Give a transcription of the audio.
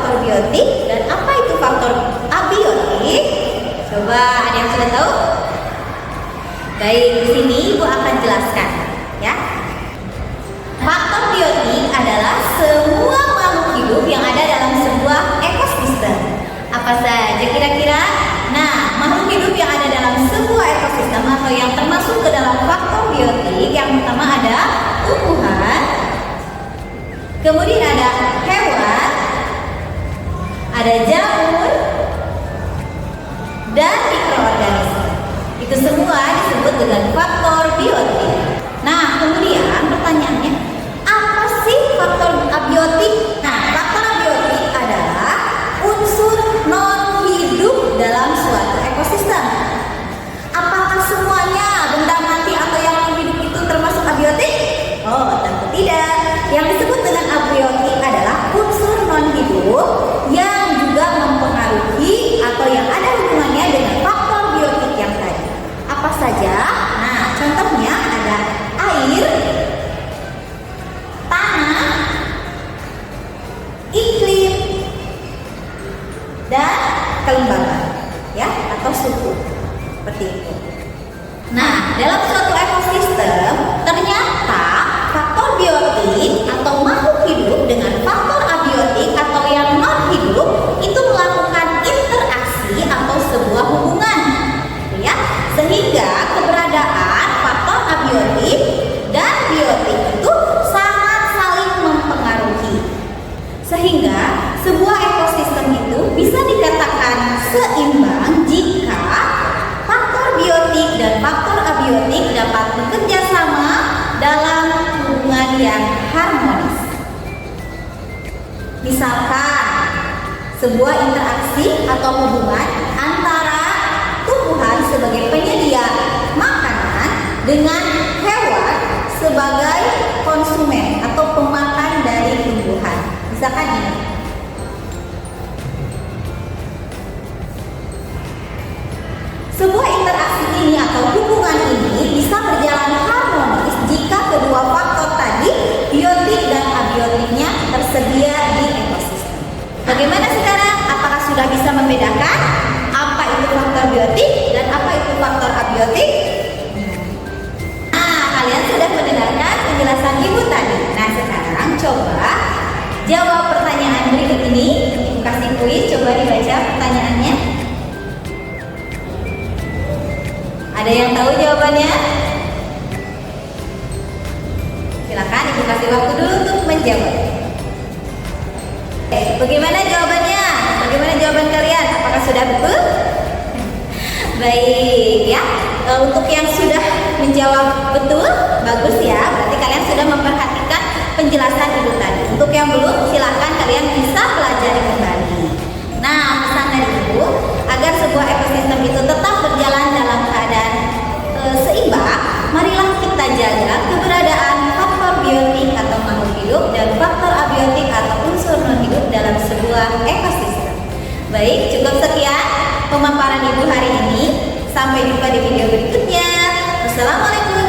faktor biotik dan apa itu faktor abiotik? Coba ada yang sudah tahu? Baik, di sini Ibu akan jelaskan ya. Faktor biotik adalah semua makhluk hidup yang ada dalam sebuah ekosistem. Apa saja kira-kira? Nah, makhluk hidup yang ada dalam sebuah ekosistem atau yang termasuk ke dalam faktor biotik, yang pertama ada tumbuhan, kemudian ada hewan, ada jamur, dan mikroorganisme. Itu semua disebut dengan faktor biotik. Nah, kemudian pertanyaannya, apa sih faktor abiotik? Nah, faktor abiotik adalah unsur non-hidup dalam suatu ekosistem. Apakah semuanya benda mati atau yang hidup itu termasuk abiotik? Oh, tentu tidak. Yang disebut dengan abiotik adalah unsur non-hidup yang juga mempengaruhi atau yang ada hubungannya dengan faktor biotik yang tadi. Apa saja? Nah, contohnya ada air, tanah, iklim, dan kelembaban, ya, atau suhu, seperti itu. Nah, dalam suatu ekosistem ternyata faktor biotik atau makhluk hidup dengan faktor abiotik atau yang non hidup itu melakukan interaksi atau sebuah hubungan, ya, sehingga keberadaan faktor abiotik dan biotik itu sangat saling mempengaruhi, sehingga sebuah ekosistem itu bisa dikatakan seimbang jika faktor biotik dan faktor abiotik dapat bekerja sama dalam hubungan yang harmonis. Misalkan sebuah interaksi atau hubungan antara tumbuhan sebagai penyedia makanan dengan hewan sebagai konsumen atau pemakan dari tumbuhan. Misalkan ini. Sebuah interaksi ini atau hubungan ini bisa berjalan harmonis jika kedua faktor tadi, biotik dan abiotiknya, tersedia di ekosistem. Bagaimana sekarang? Apakah sudah bisa membedakan apa itu faktor biotik dan apa itu faktor abiotik? Nah, kalian sudah mendengarkan penjelasan Ibu tadi. Nah, sekarang coba jawab pertanyaan berikut ini. Ibu kasih kuis, coba dibaca pertanyaannya. Ada yang tahu jawabannya? Silakan Ibu kasih waktu dulu untuk menjawab. Bagaimana jawabannya? Bagaimana jawaban kalian? Apakah sudah betul? Baik ya. Untuk yang sudah menjawab betul, bagus ya. Berarti kalian sudah memperhatikan penjelasan Ibu tadi. Untuk yang belum, silakan kalian bisa pelajari kembali. Nah, pesan dari Ibu, agar sebuah ekosistem itu tetap berjalan dalam keadaan seimbang, marilah kita jaga keberadaan faktor biotik atau makhluk hidup dan faktor abiotik atau unsur non hidup dalam sebuah ekosistem. Baik, cukup sekian pemaparan Ibu hari ini. Sampai jumpa di video berikutnya. Wassalamualaikum.